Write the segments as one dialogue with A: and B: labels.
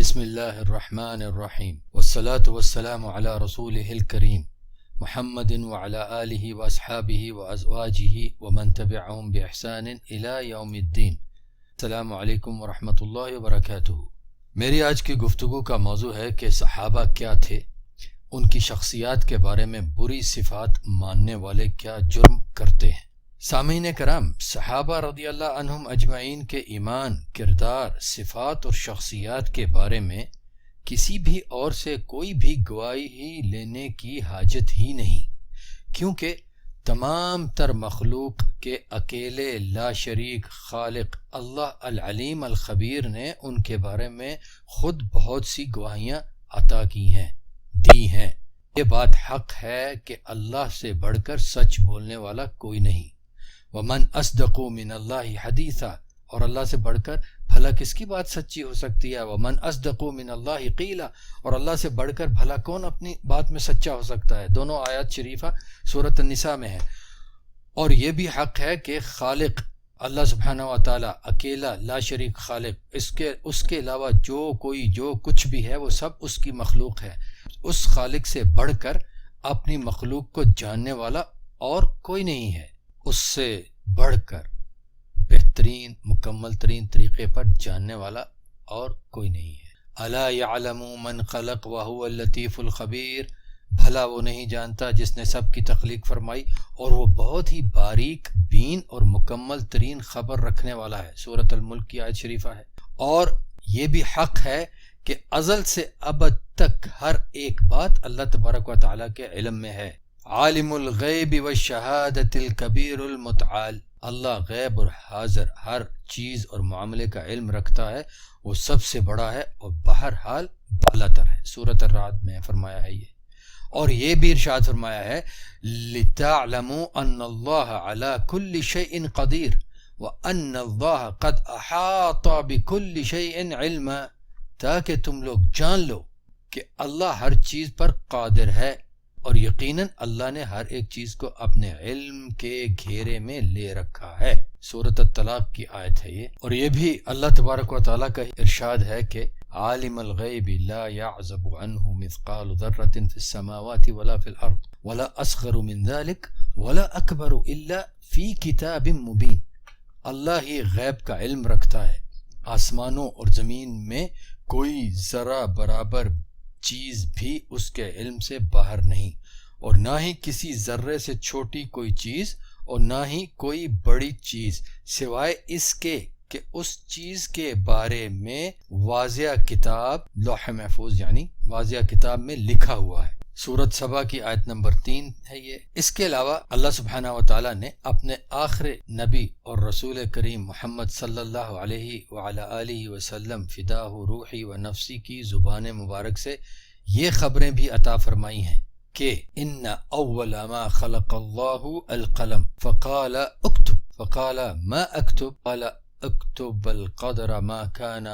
A: بسم اللہ الرحمن الرحیم والصلاة والسلام علی رسولہ الکریم محمد وعلی آلہ واصحابہ وازواجہ ومن تبعہم بإحسان الی یوم الدین۔ السلام علیکم ورحمۃ اللہ وبرکاتہ۔ میری آج کی گفتگو کا موضوع ہے کہ صحابہ کیا تھے، ان کی شخصیات کے بارے میں بری صفات ماننے والے کیا جرم کرتے ہیں۔ سامعین کرام، صحابہ رضی اللہ عنہم اجمعین کے ایمان، کردار، صفات اور شخصیات کے بارے میں کسی بھی اور سے کوئی بھی گواہی لینے کی حاجت ہی نہیں، کیونکہ تمام تر مخلوق کے اکیلے لا شریک خالق اللہ العلیم الخبیر نے ان کے بارے میں خود بہت سی گواہیاں عطا کی ہیں، دی ہیں۔ یہ بات حق ہے کہ اللہ سے بڑھ کر سچ بولنے والا کوئی نہیں۔ وَمَنْ أَصْدَقُ مِنَ اللَّهِ حَدِيثًا، اور اللہ سے بڑھ کر بھلا کس کی بات سچی ہو سکتی ہے؟ وَمَنْ أَصْدَقُ مِنَ اللَّهِ قِيلًا، اور اللہ سے بڑھ کر بھلا کون اپنی بات میں سچا ہو سکتا ہے؟ دونوں آیات شریفہ سورۃ النساء میں ہے۔ اور یہ بھی حق ہے کہ خالق اللہ سبحانہ و تعالی اکیلا لا شریک خالق، اس کے علاوہ جو کچھ بھی ہے وہ سب اس کی مخلوق ہے۔ اس خالق سے بڑھ کر اپنی مخلوق کو جاننے والا اور کوئی نہیں ہے، اس سے بڑھ کر بہترین مکمل ترین طریقے پر جاننے والا اور کوئی نہیں ہے۔ الا یعلم من خلق وهو اللطیف الخبیر، بھلا وہ نہیں جانتا جس نے سب کی تخلیق فرمائی اور وہ بہت ہی باریک بین اور مکمل ترین خبر رکھنے والا ہے۔ سورۃ الملک کی آیت شریفہ ہے۔ اور یہ بھی حق ہے کہ ازل سے ابد تک ہر ایک بات اللہ تبارک و تعالیٰ کے علم میں ہے۔ عالم الغیب والشہادۃ الکبیر المتعال، اللہ غیب اور حاضر ہر چیز اور معاملے کا علم رکھتا ہے، وہ سب سے بڑا ہے اور بہرحال بالا تر ہے۔ سورۃ الرعد میں فرمایا ہے یہ۔ اور یہ بھی ارشاد فرمایا ہے لِتَعْلَمُوا أَنَّ اللَّهَ عَلَى كُلِّ شَيْءٍ قَدِيرٌ وَأَنَّ اللَّهَ قَدْ أَحَاطَ بِكُلِّ شَيْءٍ عِلْمًا، تاکہ تم لوگ جان لو کہ اللہ ہر چیز پر قادر ہے اور یقیناً اللہ نے ہر ایک چیز کو اپنے علم کے گھیرے میں لے رکھا ہے۔ سورۃ الطلاق کی آیت ہے یہ۔ اور یہ بھی اللہ تبارک و تعالیٰ کا ارشاد ہے کہ عالم الغیب لا يعزب عنہ مثقال ذرۃ فی السماوات ولا فی الارض ولا اصغر من ذلک ولا اکبر الا فی کتاب مبین، اللہ ہی غیب کا علم رکھتا ہے، آسمانوں اور زمین میں کوئی ذرہ برابر چیز بھی اس کے علم سے باہر نہیں، اور نہ ہی کسی ذرے سے چھوٹی کوئی چیز اور نہ ہی کوئی بڑی چیز سوائے اس کے کہ اس چیز کے بارے میں واضح کتاب لوح محفوظ یعنی واضح کتاب میں لکھا ہوا ہے۔ سورۃ سبا کی آیت نمبر 3 ہے یہ۔ اس کے علاوہ اللہ سبحانہ و تعالیٰ نے اپنے آخر نبی اور رسول کریم محمد صلی اللہ علیہ وعلی آلہ وسلم فداہ روحی و نفسی کی زبان مبارک سے یہ خبریں بھی عطا فرمائی ہیں کہ ان اول ما خلق اللہ القلم فقال اکتب فقال ما اکتب قال اکتب القدر ما كان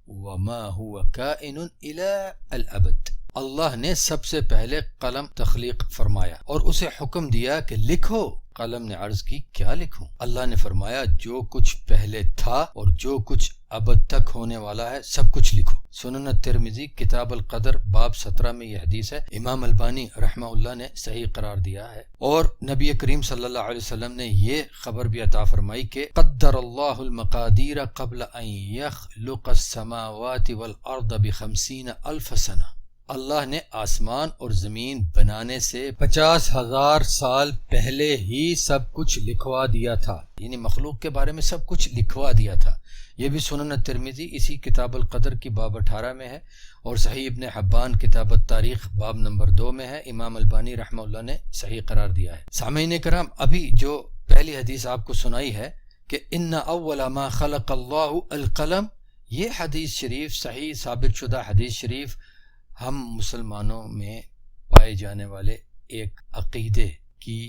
A: وما هو كائن الى الابد، اللہ نے سب سے پہلے قلم تخلیق فرمایا اور اسے حکم دیا کہ لکھو۔ قلم نے عرض کی کیا لکھوں؟ اللہ نے فرمایا جو کچھ پہلے تھا اور جو کچھ ابد تک ہونے والا ہے سب کچھ لکھو۔ سنن الترمذی کتاب القدر باب 17 میں یہ حدیث ہے، امام البانی رحمہ اللہ نے صحیح قرار دیا ہے۔ اور نبی کریم صلی اللہ علیہ وسلم نے یہ خبر بھی عطا فرمائی کہ قدر اللہ المقادیر قبل ان یخلق السماوات والارض ب50,000 سنہ، اللہ نے آسمان اور زمین بنانے سے 50,000 سال پہلے ہی سب کچھ لکھوا دیا تھا، یعنی مخلوق کے بارے میں سب کچھ لکھوا دیا تھا۔ یہ بھی سنن الترمذی اسی کتاب القدر کی باب 18 میں ہے، اور صحیح ابن حبان کتاب التاریخ باب نمبر 2 میں ہے، امام البانی رحمہ اللہ نے صحیح قرار دیا ہے۔ سامعین کرام، ابھی جو پہلی حدیث آپ کو سنائی ہے کہ ان اول ما خلق اللہ القلم، یہ حدیث شریف صحیح ثابت شدہ حدیث شریف ہم مسلمانوں میں پائے جانے والے ایک عقیدے کی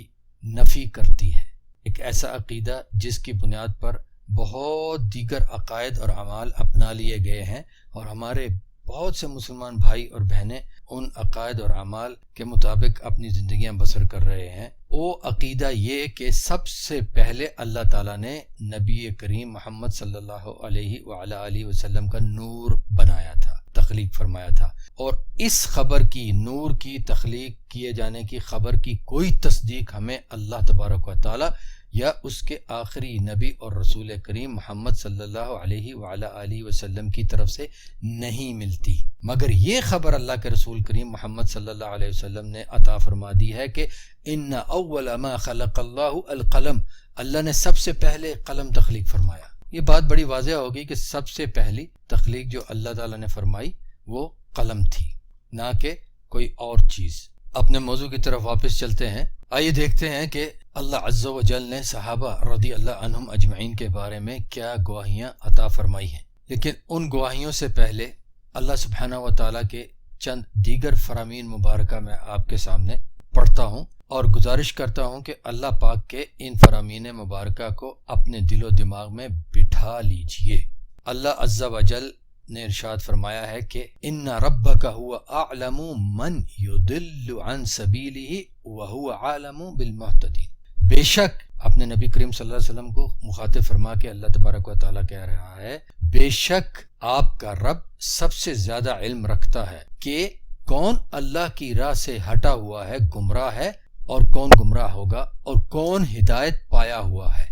A: نفی کرتی ہے، ایک ایسا عقیدہ جس کی بنیاد پر بہت دیگر عقائد اور اعمال اپنا لیے گئے ہیں، اور ہمارے بہت سے مسلمان بھائی اور بہنیں ان عقائد اور اعمال کے مطابق اپنی زندگیاں بسر کر رہے ہیں۔ وہ عقیدہ یہ کہ سب سے پہلے اللہ تعالیٰ نے نبی کریم محمد صلی اللہ علیہ وآلہ وسلم کا نور بنایا تھا، تخلیق فرمایا تھا، اور اس خبر کی، نور کی تخلیق کیے جانے کی خبر کی کوئی تصدیق ہمیں اللہ تبارک و تعالی یا اس کے آخری نبی اور رسول کریم محمد صلی اللہ علیہ وعلی آلہ وسلم کی طرف سے نہیں ملتی، مگر یہ خبر اللہ کے رسول کریم محمد صلی اللہ علیہ وسلم نے عطا فرما دی ہے کہ ان اول ما خلق اللہ القلم، اللہ نے سب سے پہلے قلم تخلیق فرمایا۔ یہ بات بڑی واضح ہوگی کہ سب سے پہلی تخلیق جو اللہ تعالیٰ نے فرمائی وہ قلم تھی، نہ کہ کوئی اور چیز۔ اپنے موضوع کی طرف واپس چلتے ہیں۔ آئیے دیکھتے ہیں کہ اللہ عز و جل نے صحابہ رضی اللہ عنہم اجمعین کے بارے میں کیا گواہیاں عطا فرمائی ہیں، لیکن ان گواہیوں سے پہلے اللہ سبحانہ و تعالیٰ کے چند دیگر فرامین مبارکہ میں آپ کے سامنے پڑھتا ہوں اور گزارش کرتا ہوں کہ اللہ پاک کے ان فرامین مبارکہ کو اپنے دل و دماغ میں بٹھا لیجئے۔ اللہ عز و جل نے ارشاد فرمایا ہے کہ ان ربک هو اعلم من یضل عن سبیلہ وهو عالم بالمہتدین، بے شک اپنے نبی کریم صلی اللہ علیہ وسلم کو مخاطب فرما کے اللہ تبارک و تعالیٰ کہہ رہا ہے، بے شک آپ کا رب سب سے زیادہ علم رکھتا ہے کہ کون اللہ کی راہ سے ہٹا ہوا ہے، گمراہ ہے، اور کون گمراہ ہوگا اور کون ہدایت پایا ہوا ہے۔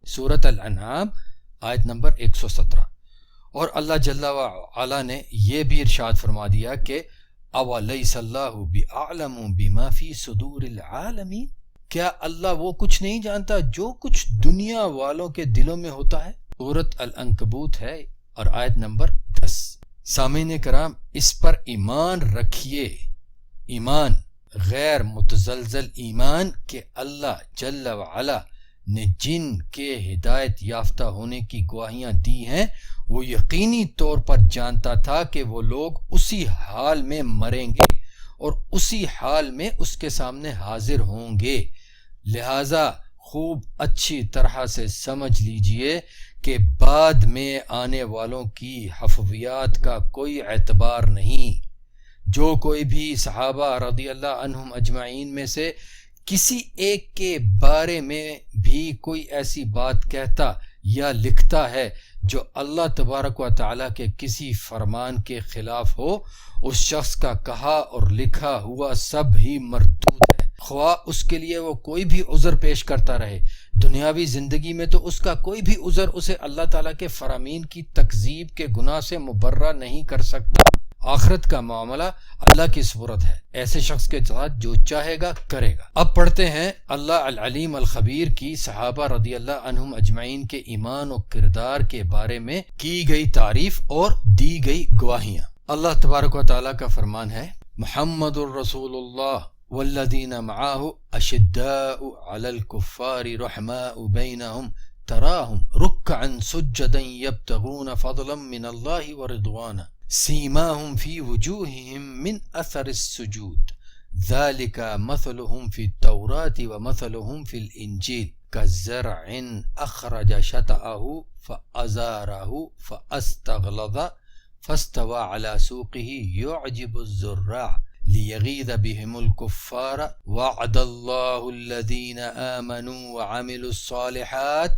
A: سورۃ الانعام آیت نمبر 117۔ اور اللہ جل وعلا نے یہ بھی ارشاد فرما دیا کہ اولیس اللہ بأعلم بما فی صدور العالمین، کیا اللہ وہ کچھ نہیں جانتا جو کچھ دنیا والوں کے دلوں میں ہوتا ہے۔ سورۃ العنکبوت ہے اور آیت نمبر 10۔ سامعین کرام، اس پر ایمان رکھیے، ایمان غیر متزلزل ایمان کہ اللہ جل وعلا نے جن کے ہدایت یافتہ ہونے کی گواہیاں دی ہیں وہ یقینی طور پر جانتا تھا کہ وہ لوگ اسی حال میں مریں گے اور اسی حال میں اس کے سامنے حاضر ہوں گے، لہٰذا خوب اچھی طرح سے سمجھ لیجئے کہ بعد میں آنے والوں کی حفویات کا کوئی اعتبار نہیں۔ جو کوئی بھی صحابہ رضی اللہ عنہم اجمعین میں سے کسی ایک کے بارے میں بھی کوئی ایسی بات کہتا یا لکھتا ہے جو اللہ تبارک و تعالیٰ کے کسی فرمان کے خلاف ہو، اس شخص کا کہا اور لکھا ہوا سب ہی مردود ہے، خواہ اس کے لیے وہ کوئی بھی عذر پیش کرتا رہے۔ دنیاوی زندگی میں تو اس کا کوئی بھی عذر اسے اللہ تعالیٰ کے فرامین کی تکذیب کے گناہ سے مبرہ نہیں کر سکتا۔ آخرت کا معاملہ اللہ کی سپرد ہے، ایسے شخص کے ساتھ جو چاہے گا کرے گا۔ اب پڑھتے ہیں اللہ العلیم الخبیر کی صحابہ رضی اللہ عنہم اجمعین کے ایمان و کردار کے بارے میں کی گئی تعریف اور دی گئی گواہیاں۔ اللہ تبارک و تعالیٰ کا فرمان ہے، محمد الرسول اللہ والذین معاہ اشداء علی الکفار رحماء بینہم تراہم رکعا سجدا یبتغون فضلا من اللہ ورضوانا سیماہم فی وجوہہم من اثر السجود ذالک مثلہم فی التوراۃ ومثلہم فی الانجیل کالزرع اخرج شطأہ فازارہ فاستغلظ فاستوى على سوقه يعجب الزراع ليغيظ بهم الكفار وعد الله الذين آمنوا وعملوا الصالحات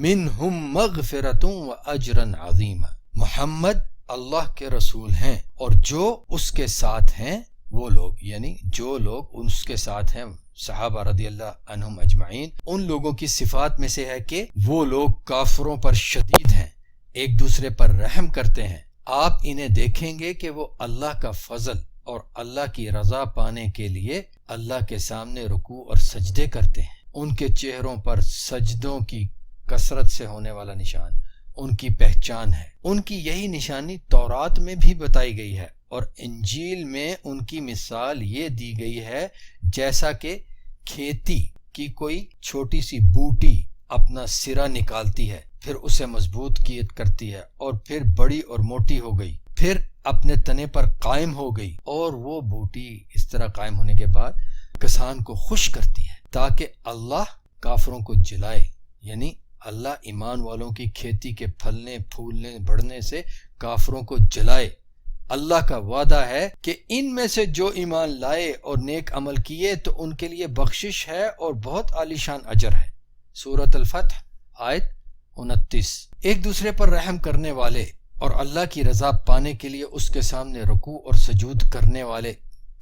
A: منهم مغفرة وأجرا عظيما۔ محمد اللہ کے رسول ہیں اور جو اس کے ساتھ ہیں وہ لوگ، یعنی جو لوگ اس کے ساتھ ہیں صحابہ رضی اللہ عنہم اجمعین، ان لوگوں کی صفات میں سے ہے کہ وہ لوگ کافروں پر شدید ہیں، ایک دوسرے پر رحم کرتے ہیں۔ آپ انہیں دیکھیں گے کہ وہ اللہ کا فضل اور اللہ کی رضا پانے کے لیے اللہ کے سامنے رکوع اور سجدے کرتے ہیں۔ ان کے چہروں پر سجدوں کی کثرت سے ہونے والا نشان ان کی پہچان ہے۔ ان کی یہی نشانی تورات میں بھی بتائی گئی ہے اور انجیل میں ان کی مثال یہ دی گئی ہے جیسا کہ کھیتی کی کوئی چھوٹی سی بوٹی اپنا سرا نکالتی ہے، پھر اسے مضبوط کرتی ہے اور پھر بڑی اور موٹی ہو گئی، پھر اپنے تنے پر قائم ہو گئی، اور وہ بوٹی اس طرح قائم ہونے کے بعد کسان کو خوش کرتی ہے تاکہ اللہ کافروں کو جلائے، یعنی اللہ ایمان والوں کی کھیتی کے پھلنے پھولنے بڑھنے سے کافروں کو جلائے۔ اللہ کا وعدہ ہے کہ ان میں سے جو ایمان لائے اور نیک عمل کیے تو ان کے لیے بخشش ہے اور بہت عالیشان اجر ہے۔ سورۃ الفتح آیت 29۔ ایک دوسرے پر رحم کرنے والے اور اللہ کی رضا پانے کے لیے اس کے سامنے رکوع اور سجود کرنے والے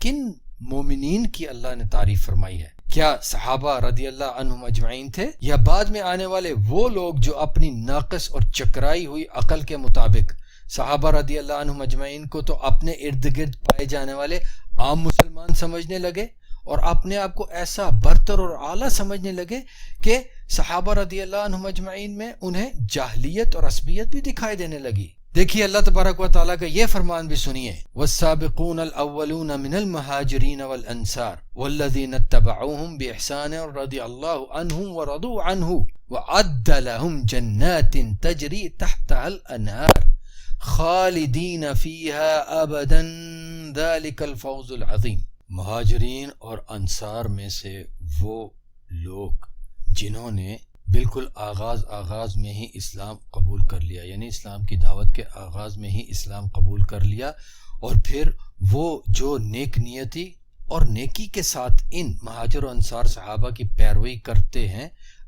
A: کن مومنین کی اللہ نے تعریف فرمائی ہے؟ کیا صحابہ رضی اللہ عنہم اجمعین تھے، یا بعد میں آنے والے وہ لوگ جو اپنی ناقص اور چکرائی ہوئی عقل کے مطابق صحابہ رضی اللہ عنہم اجمعین کو تو اپنے ارد گرد پائے جانے والے عام مسلمان سمجھنے لگے اور اپنے آپ کو ایسا برتر اور اعلیٰ سمجھنے لگے کہ صحابہ رضی اللہ عنہم اجمعین میں انہیں جاہلیت اور عصبیت بھی دکھائی دینے لگی؟ دیکھیے اللہ تبارک و تعالیٰ کا یہ فرمان بھی سنیے، والسابقون الاولون من المہاجرین والانصار والذین اتبعوهم بإحسان رضی اللہ عنہم ورضوا عنہ وعد لهم جنات تجری تحتها الانہار خالدین فیہا ابدا ذلک الفوز العظیم۔ مہاجرین اور انصار میں سے وہ لوگ جنہوں نے بالکل آغاز میں ہی اسلام قبول کر لیا، یعنی اسلام کی دعوت کے آغاز میں ہی اسلام قبول کر لیا، اور پھر وہ جو نیک نیتی اور نیکی کے ساتھ ان مہاجر و انصار صحابہ کی پیروی کرتے ہیں،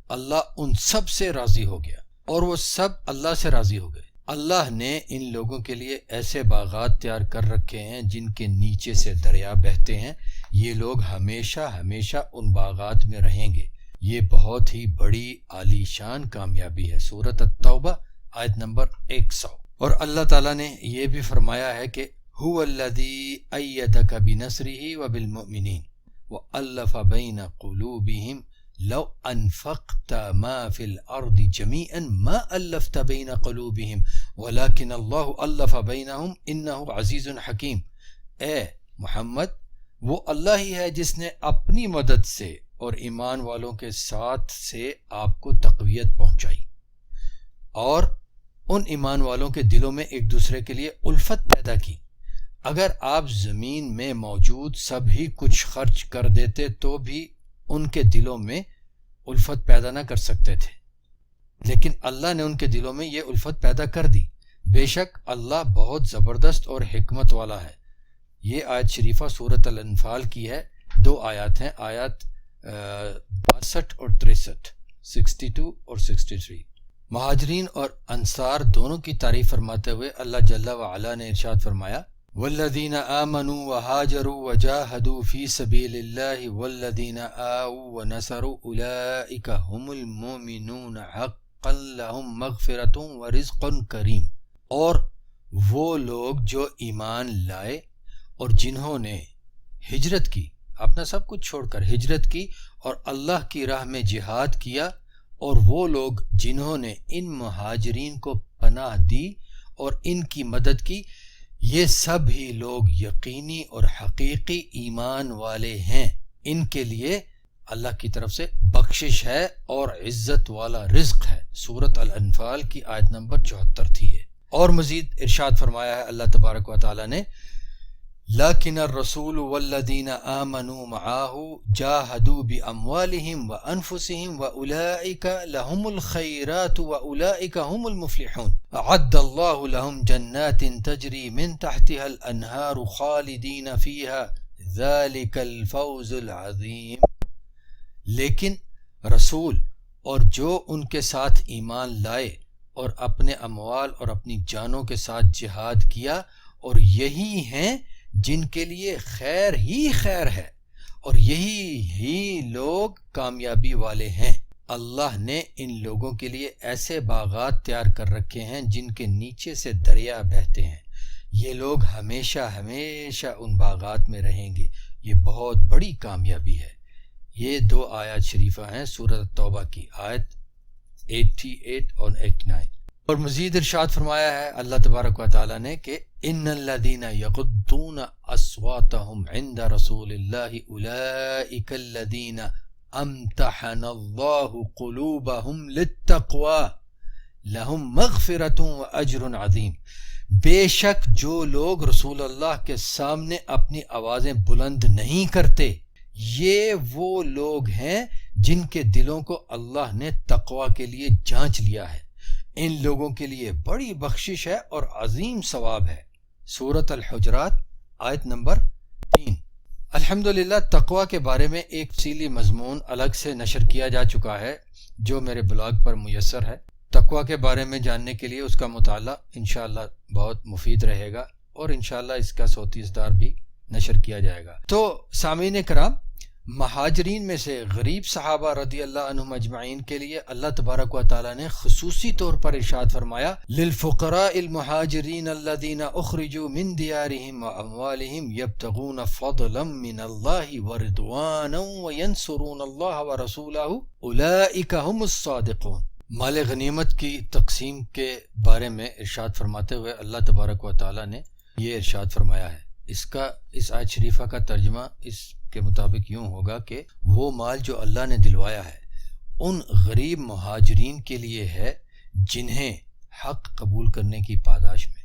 A: اللہ ان سب سے راضی ہو گیا اور وہ سب اللہ سے راضی ہو گئے۔ اللہ نے ان لوگوں کے لیے ایسے باغات تیار کر رکھے ہیں جن کے نیچے سے دریا بہتے ہیں، یہ لوگ ہمیشہ ہمیشہ ان باغات میں رہیں گے۔ یہ بہت ہی بڑی عالی شان کامیابی ہے۔ سورۃ التوبہ آیت نمبر 100۔ اور اللہ تعالیٰ نے یہ بھی فرمایا ہے کہ هو الذی ایدک بنصرہ وبالمؤمنین وألف بین قلوبہم لو انفقت ما فی الارض جمیعا ما الفت بین قلوبہم ولکن اللہ الف بینہم انہ عزیز حکیم۔ اے محمد، وہ اللہ ہی ہے جس نے اپنی مدد سے اور ایمان والوں کے ساتھ سے آپ کو تقویت پہنچائی اور ان ایمان والوں کے دلوں میں ایک دوسرے کے لیے الفت پیدا کی۔ اگر آپ زمین میں موجود سب ہی کچھ خرچ کر دیتے تو بھی ان کے دلوں میں الفت پیدا نہ کر سکتے تھے، لیکن اللہ نے ان کے دلوں میں یہ الفت پیدا کر دی۔ بے شک اللہ بہت زبردست اور حکمت والا ہے۔ یہ آیت شریفہ سورۃ الانفال کی ہے، 2 آیات ہیں، آیات 62 اور 63، 62 اور 63۔ مہاجرین اور انصار دونوں کی تعریف فرماتے ہوئے اللہ جل وعلا نے ارشاد فرمایا، والذین آمنوا وہاجروا وجاہدوا فی سبیل اللہ والذین آووا ونصروا اولئک هم المؤمنون حقا لهم مغفرۃ ورزق کریم۔ اور وہ لوگ جو ایمان لائے اور جنہوں نے ہجرت کی، اپنا سب کچھ چھوڑ کر ہجرت کی اور اللہ کی راہ میں جہاد کیا، اور وہ لوگ جنہوں نے ان مہاجرین کو پناہ دی اور ان کی مدد کی، یہ سب ہی لوگ یقینی اور حقیقی ایمان والے ہیں۔ ان کے لیے اللہ کی طرف سے بخشش ہے اور عزت والا رزق ہے۔ سورۃ الانفال کی آیت نمبر 74 تھی یہ۔ اور مزید ارشاد فرمایا ہے اللہ تبارک و تعالی نے، لیکن الرسول والذین آمنوا معه جاہدوا باموالہم وانفسہم واولئک لهم الخیرات واولئک هم المفلحون اعد اللہ لهم جنات تجری من تحتها الانہار خالدین فیہا ذلک الفوز العظیم۔ لیکن رسول اور جو ان کے ساتھ ایمان لائے اور اپنے اموال اور اپنی جانوں کے ساتھ جہاد کیا، اور یہی ہیں جن کے لیے خیر ہی خیر ہے اور یہی ہی لوگ کامیابی والے ہیں۔ اللہ نے ان لوگوں کے لیے ایسے باغات تیار کر رکھے ہیں جن کے نیچے سے دریا بہتے ہیں، یہ لوگ ہمیشہ ہمیشہ ان باغات میں رہیں گے۔ یہ بہت بڑی کامیابی ہے۔ یہ 2 آیات شریفہ ہیں سورۃ توبہ کی، آیت 88 اور 89۔ اور مزید ارشاد فرمایا ہے اللہ تبارک و تعالی نے کہ ان الذین یغضون اصواتهم عند رسول اللہ اولئک الذین امتحن اللہ قلوبهم للتقوی لهم مغفرۃ واجر عظیم۔ بے شک جو لوگ رسول اللہ کے سامنے اپنی آوازیں بلند نہیں کرتے، یہ وہ لوگ ہیں جن کے دلوں کو اللہ نے تقوی کے لیے جانچ لیا ہے۔ ان لوگوں کے لیے بڑی بخشش ہے اور عظیم ثواب ہے۔ سورۃ الحجرات آیت نمبر 3۔ الحمدللہ تقوی کے بارے میں ایک تفصیلی مضمون الگ سے نشر کیا جا چکا ہے جو میرے بلاگ پر میسر ہے، تقوی کے بارے میں جاننے کے لیے اس کا مطالعہ انشاءاللہ بہت مفید رہے گا، اور انشاءاللہ اس کا صوتی اصدار بھی نشر کیا جائے گا۔ تو سامعین کرام، مہاجرین میں سے غریب صحابہ رضی اللہ عنہم اجمعین کے لیے اللہ تبارک و تعالی نے خصوصی طور پر ارشاد فرمایا، للفقراء المہاجرین الذین اخرجوا من دیارہم واموالہم یبتغون فضلا من اللہ ورضوانا وینصرون اللہ ورسولہ اولئک هم الصادقون۔ مال غنیمت کی تقسیم کے بارے میں ارشاد فرماتے ہوئے اللہ تبارک و تعالی نے یہ ارشاد فرمایا ہے۔ اس آیت شریفہ کا ترجمہ اس کے مطابق یوں ہوگا کہ وہ مال جو اللہ نے دلوایا ہے ان غریب مہاجرین کے لیے ہے جنہیں حق قبول کرنے کی پاداش میں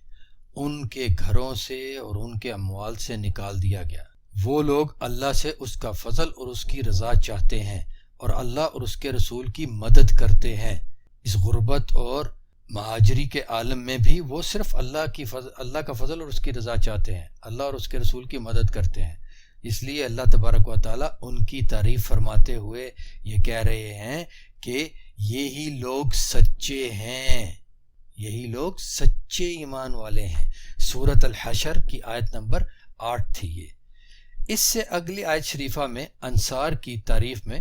A: ان کے گھروں سے اور ان کے اموال سے نکال دیا گیا۔ وہ لوگ اللہ سے اس کا فضل اور اس کی رضا چاہتے ہیں اور اللہ اور اس کے رسول کی مدد کرتے ہیں۔ اس غربت اور مہاجری کے عالم میں بھی وہ صرف اللہ کا فضل اور اس کی رضا چاہتے ہیں، اللہ اور اس کے رسول کی مدد کرتے ہیں۔ اس لیے اللہ تبارک و تعالیٰ ان کی تعریف فرماتے ہوئے یہ کہہ رہے ہیں کہ یہی لوگ سچے ہیں، یہی لوگ سچے ایمان والے ہیں۔ سورۃ الحشر کی آیت نمبر 8 تھی یہ۔ اس سے اگلی آیت شریفہ میں انصار کی تعریف میں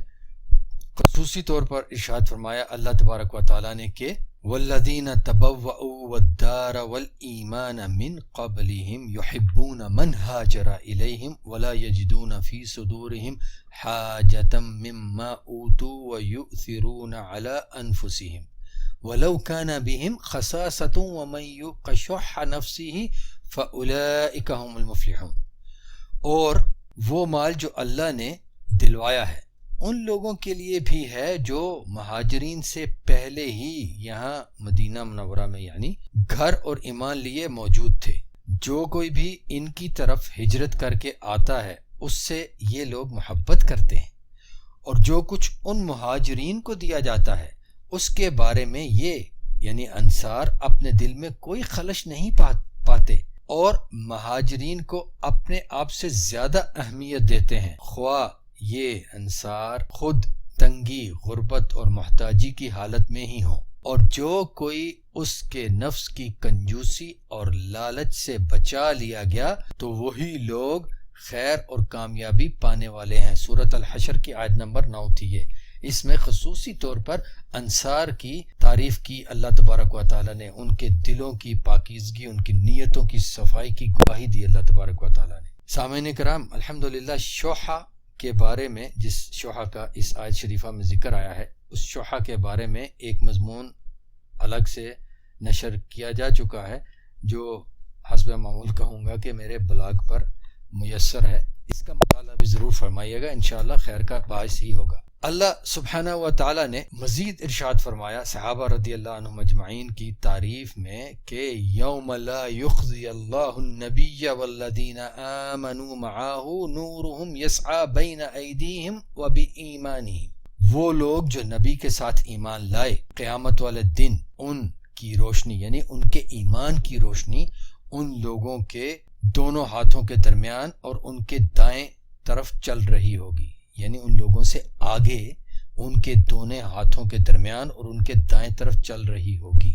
A: خصوصی طور پر ارشاد فرمایا اللہ تبارک و تعالیٰ نے کہ والذین تبوؤوا الدار والایمان من قبلہم یحبون من ہاجر الیہم ولا یجدون فی صدورہم حاجة مما اوتوا ویؤثرون علی انفسہم ولو کان بہم خصاصة ومن یوق شح نفسہ فاولئک هم المفلحون۔ اور وہ مال جو اللہ نے دلوایا ہے ان لوگوں کے لیے بھی ہے جو مہاجرین سے پہلے ہی یہاں مدینہ منورہ میں یعنی گھر اور ایمان لیے موجود تھے۔ جو کوئی بھی ان کی طرف ہجرت کر کے آتا ہے اس سے یہ لوگ محبت کرتے ہیں، اور جو کچھ ان مہاجرین کو دیا جاتا ہے اس کے بارے میں یہ یعنی انصار اپنے دل میں کوئی خلش نہیں پاتے اور مہاجرین کو اپنے آپ سے زیادہ اہمیت دیتے ہیں، خواہ یہ انصار خود تنگی، غربت اور محتاجی کی حالت میں ہی ہوں۔ اور جو کوئی اس کے نفس کی کنجوسی اور لالچ سے بچا لیا گیا تو وہی لوگ خیر اور کامیابی پانے والے ہیں۔ سورۃ الحشر کی آیت نمبر 9 تھی یہ۔ اس میں خصوصی طور پر انصار کی تعریف کی اللہ تبارک و تعالیٰ نے، ان کے دلوں کی پاکیزگی، ان کی نیتوں کی صفائی کی گواہی دی اللہ تبارک و تعالیٰ نے۔ سامعین کرام، الحمدللہ شوحہ کے بارے میں جس شوحہ کا اس آیت شریفہ میں ذکر آیا ہے اس شوحہ کے بارے میں ایک مضمون الگ سے نشر کیا جا چکا ہے جو حسب معمول کہوں گا کہ میرے بلاگ پر میسر ہے۔ اس کا مطالعہ بھی ضرور فرمائیے گا، انشاءاللہ خیر کا باعث ہی ہوگا۔ اللہ سبحانہ و تعالیٰ نے مزید ارشاد فرمایا صحابہ رضی اللہ عنہم اجمعین کی تعریف میں کہ یوم لا یخزی اللہ النبی والذین آمنوا معاہ نورہم یسعی بین ایدیہم وبایمانہم۔ وہ لوگ جو نبی کے ساتھ ایمان لائے قیامت والے دن ان کی روشنی یعنی ان کے ایمان کی روشنی ان لوگوں کے دونوں ہاتھوں کے درمیان اور ان کے دائیں طرف چل رہی ہوگی، یعنی ان لوگوں سے آگے ان کے دونوں ہاتھوں کے درمیان اور ان کے دائیں طرف چل رہی ہوگی۔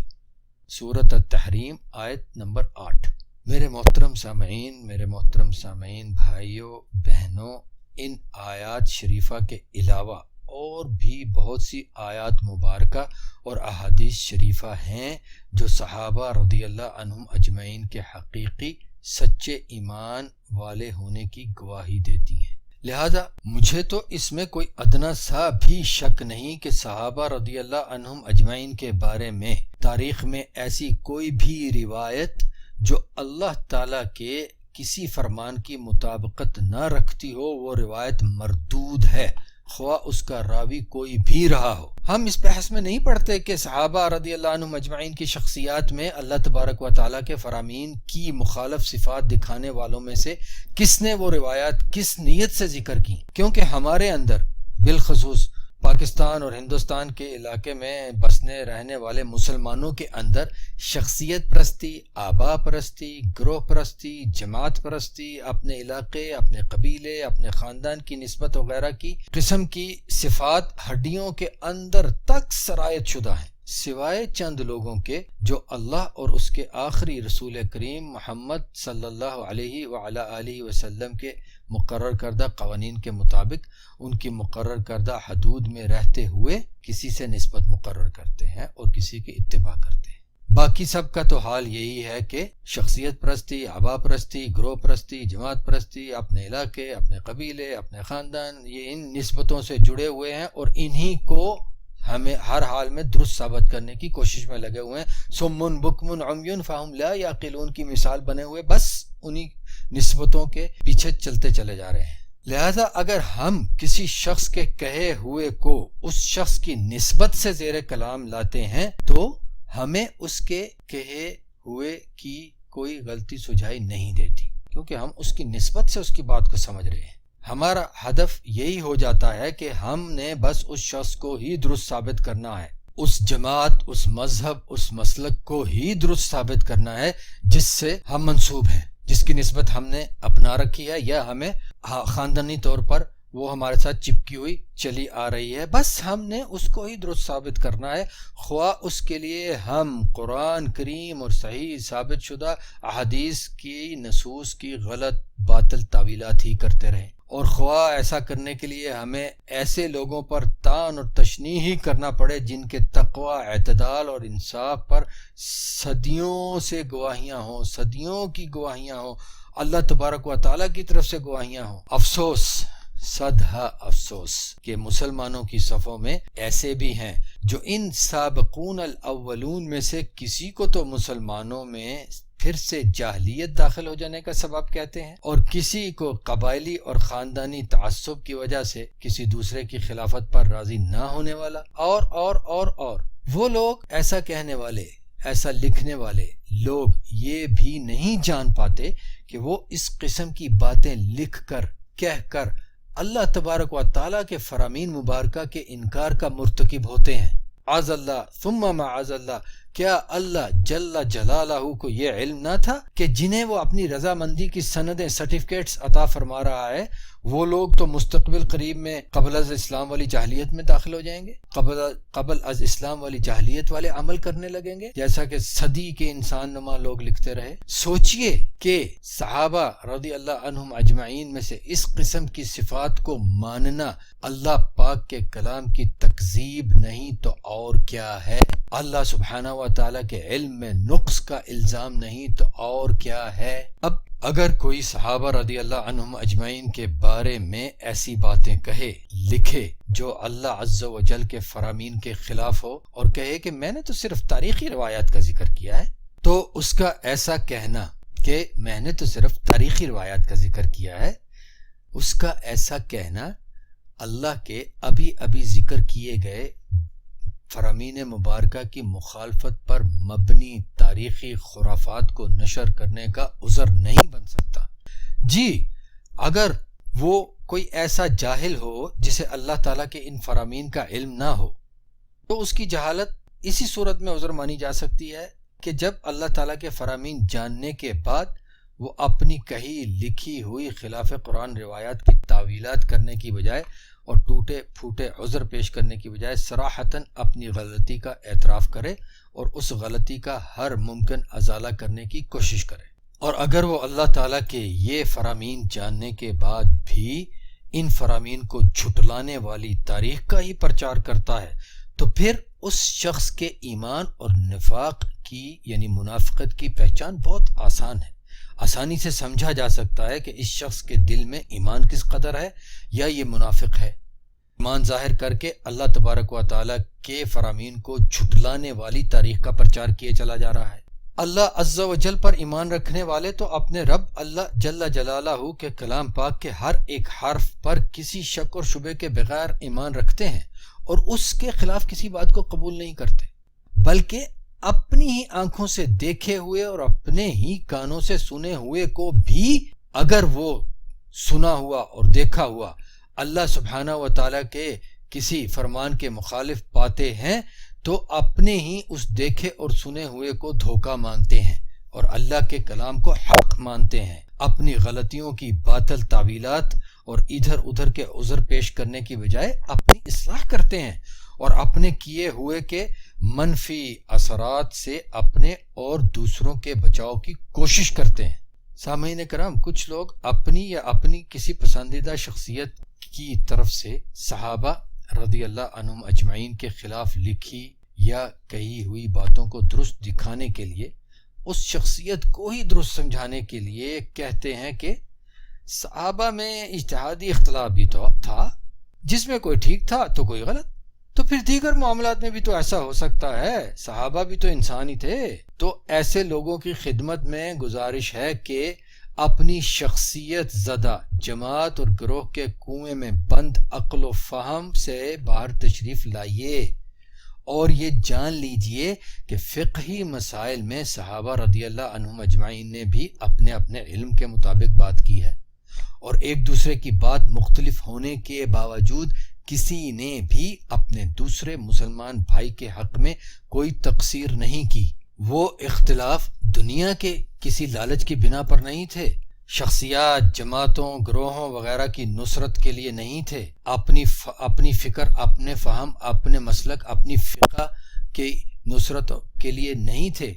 A: سورۃ التحریم آیت نمبر 8۔ میرے محترم سامعین بھائیوں بہنوں، ان آیات شریفہ کے علاوہ اور بھی بہت سی آیات مبارکہ اور احادیث شریفہ ہیں جو صحابہ رضی اللہ عنہم اجمعین کے حقیقی سچے ایمان والے ہونے کی گواہی دیتی ہیں۔ لہذا مجھے تو اس میں کوئی ادنا سا بھی شک نہیں کہ صحابہ رضی اللہ عنہم اجمعین کے بارے میں تاریخ میں ایسی کوئی بھی روایت جو اللہ تعالیٰ کے کسی فرمان کی مطابقت نہ رکھتی ہو وہ روایت مردود ہے، خواہ اس کا راوی کوئی بھی رہا ہو۔ ہم اس بحث میں نہیں پڑھتے کہ صحابہ رضی اللہ عنہم اجمعین کی شخصیات میں اللہ تبارک و تعالیٰ کے فرامین کی مخالف صفات دکھانے والوں میں سے کس نے وہ روایات کس نیت سے ذکر کی، کیونکہ ہمارے اندر بالخصوص پاکستان اور ہندوستان کے علاقے میں بسنے رہنے والے مسلمانوں کے اندر شخصیت پرستی، آبا پرستی، گروہ پرستی، جماعت پرستی، اپنے علاقے، اپنے قبیلے، اپنے خاندان کی نسبت وغیرہ کی قسم کی صفات ہڈیوں کے اندر تک سرایت شدہ ہیں۔ سوائے چند لوگوں کے جو اللہ اور اس کے آخری رسول کریم محمد صلی اللہ علیہ وعلی آلہ وسلم کے مقرر کردہ قوانین کے مطابق ان کی مقرر کردہ حدود میں رہتے ہوئے کسی سے نسبت مقرر کرتے ہیں اور کسی کی اتباع کرتے ہیں۔ باقی سب کا تو حال یہی ہے کہ شخصیت پرستی، آبا پرستی، گروہ پرستی، جماعت پرستی، اپنے علاقے، اپنے قبیلے، اپنے خاندان، یہ ان نسبتوں سے جڑے ہوئے ہیں اور انہی کو ہمیں ہر حال میں درست ثابت کرنے کی کوشش میں لگے ہوئے ہیں۔ سمن بکمن عمیون فہم لا یعقلون کی مثال بنے ہوئے بس انہی نسبتوں کے پیچھے چلتے چلے جا رہے ہیں۔ لہذا اگر ہم کسی شخص کے کہے ہوئے کو اس شخص کی نسبت سے زیر کلام لاتے ہیں تو ہمیں اس کے کہے ہوئے کی کوئی غلطی سجائی نہیں دیتی، کیونکہ ہم اس کی نسبت سے اس کی بات کو سمجھ رہے ہیں۔ ہمارا ہدف یہی ہو جاتا ہے کہ ہم نے بس اس شخص کو ہی درست ثابت کرنا ہے، اس جماعت، اس مذہب، اس مسلک کو ہی درست ثابت کرنا ہے جس سے ہم منسوب ہیں، جس کی نسبت ہم نے اپنا رکھی ہے یا ہمیں خاندانی طور پر وہ ہمارے ساتھ چپکی ہوئی چلی آ رہی ہے، بس ہم نے اس کو ہی درست ثابت کرنا ہے، خواہ اس کے لیے ہم قرآن کریم اور صحیح ثابت شدہ احادیث کی نصوص کی غلط باطل تعویلات ہی کرتے رہیں، اور خواہ ایسا کرنے کے لیے ہمیں ایسے لوگوں پر طعن اور تشنیع ہی کرنا پڑے جن کے تقوی، اعتدال اور انصاف پر صدیوں سے گواہیاں ہوں، صدیوں کی گواہیاں ہوں، اللہ تبارک و تعالیٰ کی طرف سے گواہیاں ہوں۔ افسوس، صدہا افسوس کہ مسلمانوں کی صفوں میں ایسے بھی ہیں جو ان سابقون الاولون میں سے کسی کو تو مسلمانوں میں پھر سے جاہلیت داخل ہو جانے کا سبب کہتے ہیں، اور کسی کو قبائلی اور خاندانی تعصب کی وجہ سے کسی دوسرے کی خلافت پر راضی نہ ہونے والا، اور وہ لوگ ایسا کہنے والے، ایسا لکھنے والے لوگ یہ بھی نہیں جان پاتے کہ وہ اس قسم کی باتیں لکھ کر، کہہ کر اللہ تبارک و تعالیٰ کے فرامین مبارکہ کے انکار کا مرتکب ہوتے ہیں۔ معاذ اللہ ثم معاذ اللہ، کیا اللہ جل جلالہ کو یہ علم نہ تھا کہ جنہیں وہ اپنی رضامندی کی سندیں، سرٹیفکیٹس عطا فرما رہا ہے، وہ لوگ تو مستقبل قریب میں قبل از اسلام والی جاہلیت میں داخل ہو جائیں گے، قبل از اسلام والی جاہلیت والے عمل کرنے لگیں گے، جیسا کہ صدی کے انسان نما لوگ لکھتے رہے۔ سوچئے کہ صحابہ رضی اللہ عنہم اجمعین میں سے اس قسم کی صفات کو ماننا اللہ پاک کے کلام کی تکذیب نہیں تو اور کیا ہے، اللہ سبحانہ و تعالیٰ کے علم میں نقص کا الزام نہیں تو اور کیا ہے۔ اب اگر کوئی صحابہ رضی اللہ عنہم اجمعین کے بارے میں ایسی باتیں کہے، لکھے جو اللہ عز و جل کے فرامین کے خلاف ہو، اور کہے کہ میں نے تو صرف تاریخی روایات کا ذکر کیا ہے، تو اس کا ایسا کہنا کہ میں نے تو صرف تاریخی روایات کا ذکر کیا ہے، اس کا ایسا کہنا اللہ کے ابھی ذکر کیے گئے فرامین مبارکہ کی مخالفت پر مبنی تاریخی خرافات کو نشر کرنے کا عذر نہیں بن سکتا۔ جی اگر وہ کوئی ایسا جاہل ہو جسے اللہ تعالیٰ کے ان فرامین کا علم نہ ہو، تو اس کی جہالت اسی صورت میں عذر مانی جا سکتی ہے کہ جب اللہ تعالیٰ کے فرامین جاننے کے بعد وہ اپنی کہی لکھی ہوئی خلاف قرآن روایات کی تعویلات کرنے کی بجائے اور ٹوٹے پھوٹے عذر پیش کرنے کی بجائے صراحتاً اپنی غلطی کا اعتراف کرے اور اس غلطی کا ہر ممکن ازالہ کرنے کی کوشش کرے۔ اور اگر وہ اللہ تعالیٰ کے یہ فرامین جاننے کے بعد بھی ان فرامین کو جھٹلانے والی تاریخ کا ہی پرچار کرتا ہے، تو پھر اس شخص کے ایمان اور نفاق کی یعنی منافقت کی پہچان بہت آسان ہے۔ آسانی سے سمجھا جا سکتا ہے کہ اس شخص کے دل میں ایمان کس قدر ہے یا یہ منافق ہے۔ ایمان ظاہر کر کے اللہ تبارک و تعالیٰ کے فرامین کو جھٹلانے والی تاریخ کا پرچار کیے چلا جا رہا ہے۔ اللہ عز و جل پر ایمان رکھنے والے تو اپنے رب اللہ جل جلالہ کے کلام پاک کے ہر ایک حرف پر کسی شک اور شبے کے بغیر ایمان رکھتے ہیں اور اس کے خلاف کسی بات کو قبول نہیں کرتے، بلکہ اپنی ہی آنکھوں سے دیکھے ہوئے اور اپنے ہی کانوں سے سنے ہوئے کو بھی اگر وہ سنا ہوا اور دیکھا ہوا اللہ سبحانہ و تعالیٰ کے کسی فرمان کے مخالف پاتے ہیں تو اپنے ہی اس دیکھے اور سنے ہوئے کو دھوکہ مانتے ہیں اور اللہ کے کلام کو حق مانتے ہیں، اپنی غلطیوں کی باطل تعویلات اور ادھر ادھر کے عذر پیش کرنے کی بجائے اپنی اصلاح کرتے ہیں اور اپنے کیے ہوئے کے منفی اثرات سے اپنے اور دوسروں کے بچاؤ کی کوشش کرتے ہیں۔ سامعین کرام، کچھ لوگ اپنی یا اپنی کسی پسندیدہ شخصیت کی طرف سے صحابہ رضی اللہ عنہم اجمعین کے خلاف لکھی یا کہی ہوئی باتوں کو درست دکھانے کے لیے، اس شخصیت کو ہی درست سمجھانے کے لیے کہتے ہیں کہ صحابہ میں اجتہادی اختلاف بھی تو تھا، جس میں کوئی ٹھیک تھا تو کوئی غلط، تو پھر دیگر معاملات میں بھی تو ایسا ہو سکتا ہے، صحابہ بھی تو انسان ہی تھے۔ تو ایسے لوگوں کی خدمت میں گزارش ہے کہ اپنی شخصیت زدہ جماعت اور گروہ کے کنویں میں بند عقل و فہم سے باہر تشریف لائیے اور یہ جان لیجئے کہ فقہی مسائل میں صحابہ رضی اللہ عنہم اجمعین نے بھی اپنے اپنے علم کے مطابق بات کی ہے، اور ایک دوسرے کی بات مختلف ہونے کے باوجود کسی نے بھی اپنے دوسرے مسلمان بھائی کے حق میں کوئی تقصیر نہیں کی۔ وہ اختلاف دنیا کے کسی لالچ کی بنا پر نہیں تھے، شخصیات، جماعتوں، گروہوں وغیرہ کی نصرت کے لیے نہیں تھے، اپنی فکر، اپنے فہم، اپنے مسلک، اپنی فقہ کی نصرت کے لیے نہیں تھے۔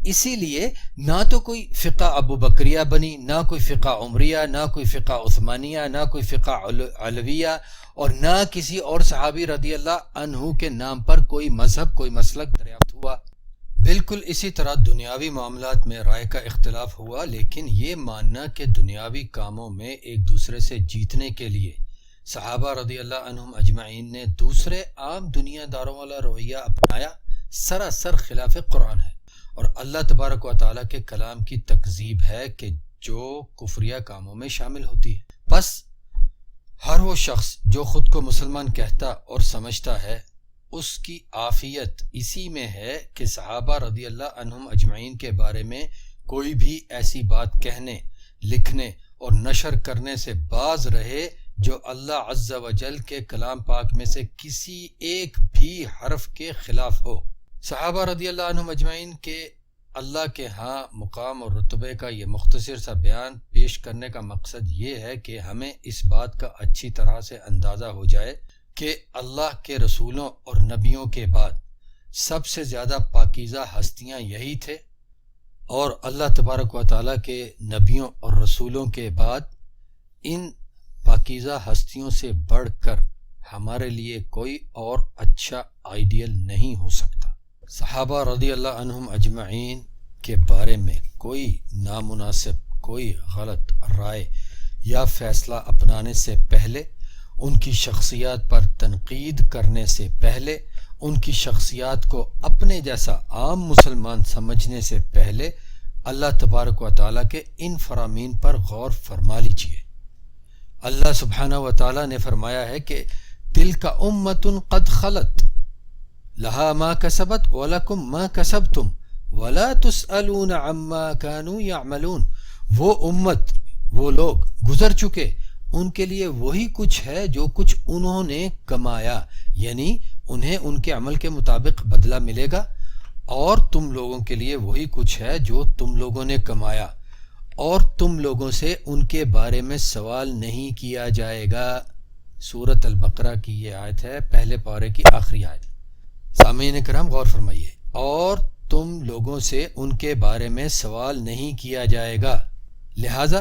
A: اسی لیے نہ تو کوئی فقہ ابو بکریہ بنی، نہ کوئی فقہ عمریہ، نہ کوئی فقہ عثمانیہ، نہ کوئی فقہ علویہ، اور نہ کسی اور صحابی رضی اللہ عنہ کے نام پر کوئی مذہب، کوئی مسلک دریافت ہوا۔ بالکل اسی طرح دنیاوی معاملات میں رائے کا اختلاف ہوا، لیکن یہ ماننا کہ دنیاوی کاموں میں ایک دوسرے سے جیتنے کے لیے صحابہ رضی اللہ عنہم اجمعین نے دوسرے عام دنیا داروں والا رویہ اپنایا، سراسر خلاف قرآن ہے اور اللہ تبارک و تعالیٰ کے کلام کی تکذیب ہے کہ جو کفریہ کاموں میں شامل ہوتی ہے۔ بس ہر وہ شخص جو خود کو مسلمان کہتا اور سمجھتا ہے، اس کی عافیت اسی میں ہے کہ صحابہ رضی اللہ عنہم اجمعین کے بارے میں کوئی بھی ایسی بات کہنے، لکھنے اور نشر کرنے سے باز رہے جو اللہ عز و جل کے کلام پاک میں سے کسی ایک بھی حرف کے خلاف ہو۔ صحابہ رضی اللہ عنہم اجمعین کے اللہ کے ہاں مقام اور رتبے کا یہ مختصر سا بیان پیش کرنے کا مقصد یہ ہے کہ ہمیں اس بات کا اچھی طرح سے اندازہ ہو جائے کہ اللہ کے رسولوں اور نبیوں کے بعد سب سے زیادہ پاکیزہ ہستیاں یہی تھے، اور اللہ تبارک و تعالیٰ کے نبیوں اور رسولوں کے بعد ان پاکیزہ ہستیوں سے بڑھ کر ہمارے لیے کوئی اور اچھا آئیڈیل نہیں ہو سکتا۔ صحابہ رضی اللہ عنہم اجمعین کے بارے میں کوئی نامناسب، کوئی غلط رائے یا فیصلہ اپنانے سے پہلے، ان کی شخصیات پر تنقید کرنے سے پہلے، ان کی شخصیات کو اپنے جیسا عام مسلمان سمجھنے سے پہلے اللہ تبارک و تعالیٰ کے ان فرامین پر غور فرما لیجیے۔ اللہ سبحانہ و تعالیٰ نے فرمایا ہے کہ تلک امۃ قد خلت لہا ما کسبت ولکم ما کسبتم ولا تسألون عما كانوا يعملون۔ وہ امت، وہ لوگ گزر چکے، ان کے لیے وہی کچھ ہے جو کچھ انہوں نے کمایا، یعنی انہیں ان کے عمل کے مطابق بدلہ ملے گا، اور تم لوگوں کے لیے وہی کچھ ہے جو تم لوگوں نے کمایا، اور تم لوگوں سے ان کے بارے میں سوال نہیں کیا جائے گا۔ سورۃ البقرہ کی یہ آیت ہے، پہلے پارے کی آخری آیت۔ سامعین کرام غور فرمائیے، اور تم لوگوں سے ان کے بارے میں سوال نہیں کیا جائے گا۔ لہٰذا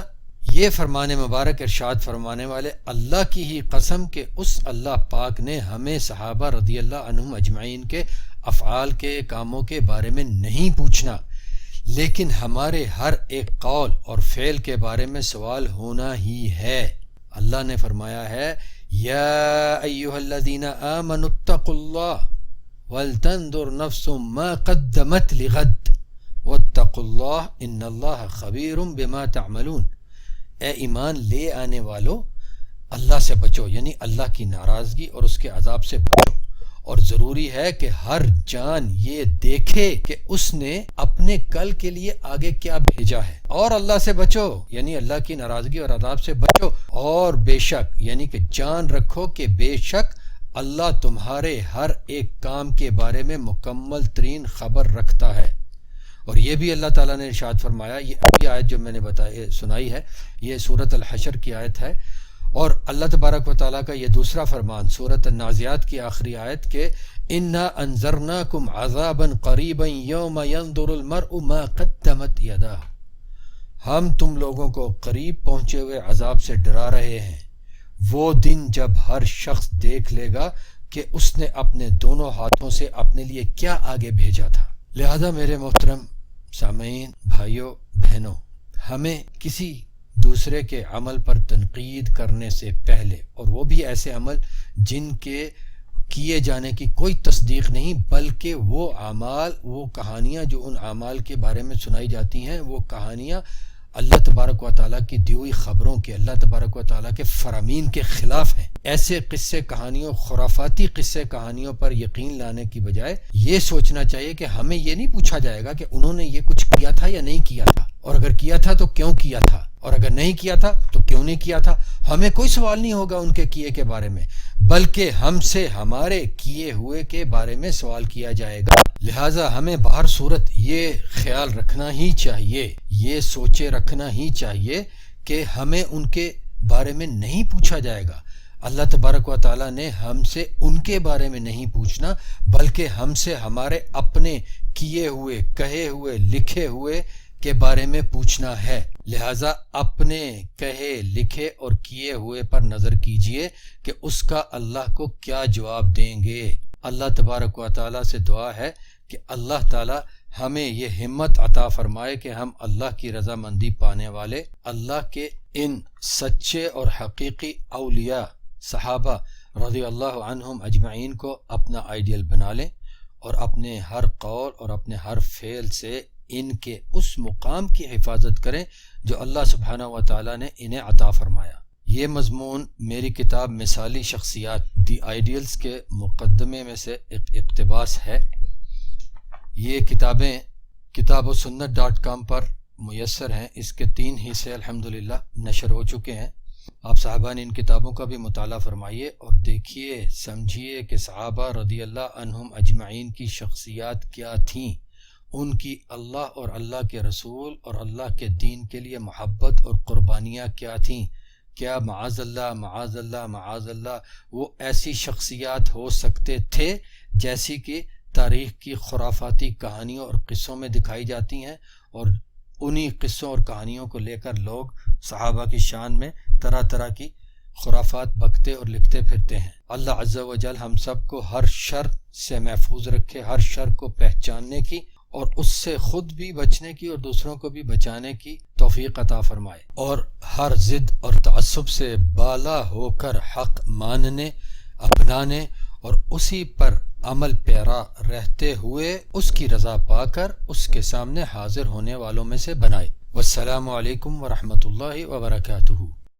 A: یہ فرمان مبارک ارشاد فرمانے والے اللہ کی ہی قسم کہ اس اللہ پاک نے ہمیں صحابہ رضی اللہ عنہم اجمعین کے افعال کے کاموں کے بارے میں نہیں پوچھنا، لیکن ہمارے ہر ایک قول اور فعل کے بارے میں سوال ہونا ہی ہے۔ اللہ نے فرمایا ہے، یا ایھا الذین آمنوا اتقوا اللہ ولتنظر نفس ما قدمت لغد واتقوا اللہ ان اللہ خبیر بما تعملون۔ اے ایمان لے آنے والو، اللہ سے بچو، یعنی اللہ کی ناراضگی اور اس کے عذاب سے بچو، اور ضروری ہے کہ ہر جان یہ دیکھے کہ اس نے اپنے کل کے لیے آگے کیا بھیجا ہے، اور اللہ سے بچو یعنی اللہ کی ناراضگی اور عذاب سے بچو، اور بے شک یعنی کہ جان رکھو کہ بے شک اللہ تمہارے ہر ایک کام کے بارے میں مکمل ترین خبر رکھتا ہے۔ اور یہ بھی اللہ تعالیٰ نے ارشاد فرمایا، یہ ابھی آیت جو میں نے سنائی ہے، یہ سورۃ الحشر کی آیت ہے، اور اللہ تبارک و تعالیٰ کا یہ دوسرا فرمان سورۃ النازعات کی آخری آیت کے انا انذرناکم عذابا قریبا یوم ینظر المرء ما قدمت یداہ، ہم تم لوگوں کو قریب پہنچے ہوئے عذاب سے ڈرا رہے ہیں، وہ دن جب ہر شخص دیکھ لے گا کہ اس نے اپنے دونوں ہاتھوں سے اپنے لیے کیا آگے بھیجا تھا۔ لہذا میرے محترم سامعین، بھائیوں بہنوں، ہمیں کسی دوسرے کے عمل پر تنقید کرنے سے پہلے، اور وہ بھی ایسے عمل جن کے کیے جانے کی کوئی تصدیق نہیں، بلکہ وہ اعمال، وہ کہانیاں جو ان اعمال کے بارے میں سنائی جاتی ہیں، وہ کہانیاں اللہ تبارک و تعالیٰ کی دی ہوئی خبروں کے، اللہ تبارک و تعالیٰ کے فرامین کے خلاف ہیں۔ ایسے قصے کہانیوں، خرافاتی قصے کہانیوں پر یقین لانے کی بجائے یہ سوچنا چاہیے کہ ہمیں یہ نہیں پوچھا جائے گا کہ انہوں نے یہ کچھ کیا تھا یا نہیں کیا تھا، اور اگر کیا تھا تو کیوں کیا تھا، اور اگر نہیں کیا تھا تو کیوں نہیں کیا تھا۔ ہمیں کوئی سوال نہیں ہوگا ان کے کیے کے بارے میں، بلکہ ہم سے ہمارے کیے ہوئے کے بارے میں سوال کیا جائے گا۔ لہٰذا ہمیں بہر صورت یہ خیال رکھنا ہی چاہیے، یہ سوچے رکھنا ہی چاہیے کہ ہمیں ان کے بارے میں نہیں پوچھا جائے گا۔ اللہ تبارک و تعالیٰ نے ہم سے ان کے بارے میں نہیں پوچھنا، بلکہ ہم سے ہمارے اپنے کیے ہوئے، کہے ہوئے، لکھے ہوئے کے بارے میں پوچھنا ہے۔ لہٰذا اپنے کہے، لکھے اور کیے ہوئے پر نظر کیجئے کہ اس کا اللہ کو کیا جواب دیں گے۔ اللہ تبارک و تعالیٰ سے دعا ہے کہ اللہ تعالیٰ ہمیں یہ ہمت عطا فرمائے کہ ہم اللہ کی رضامندی پانے والے، اللہ کے ان سچے اور حقیقی اولیاء صحابہ رضی اللہ عنہم اجمعین کو اپنا آئیڈیل بنا لیں، اور اپنے ہر قول اور اپنے ہر فعل سے ان کے اس مقام کی حفاظت کریں جو اللہ سبحانہ و تعالیٰ نے انہیں عطا فرمایا۔ یہ مضمون میری کتاب مثالی شخصیات دی آئیڈیلز کے مقدمے میں سے ایک اقتباس ہے۔ یہ کتابیں کتاب و سنت.com پر میسر ہیں، اس کے 3 حصے الحمدللہ نشر ہو چکے ہیں۔ آپ صاحبان ان کتابوں کا بھی مطالعہ فرمائیے اور دیکھیے، سمجھیے کہ صحابہ رضی اللہ عنہم اجمعین کی شخصیات کیا تھیں، ان کی اللہ اور اللہ کے رسول اور اللہ کے دین کے لیے محبت اور قربانیاں کیا تھیں۔ کیا معاذ اللہ معاذ اللہ معاذ اللہ وہ ایسی شخصیات ہو سکتے تھے جیسی کہ تاریخ کی خرافاتی کہانیوں اور قصوں میں دکھائی جاتی ہیں، اور انہی قصوں اور کہانیوں کو لے کر لوگ صحابہ کی شان میں طرح طرح کی خرافات بکتے اور لکھتے پھرتے ہیں۔ اللہ عز و جل ہم سب کو ہر شر سے محفوظ رکھے، ہر شر کو پہچاننے کی اور اس سے خود بھی بچنے کی اور دوسروں کو بھی بچانے کی توفیق عطا فرمائے، اور ہر ضد اور تعصب سے بالا ہو کر حق ماننے، اپنانے اور اسی پر عمل پیرا رہتے ہوئے اس کی رضا پا کر اس کے سامنے حاضر ہونے والوں میں سے بنائے۔ والسلام علیکم ورحمۃ اللہ وبرکاتہ۔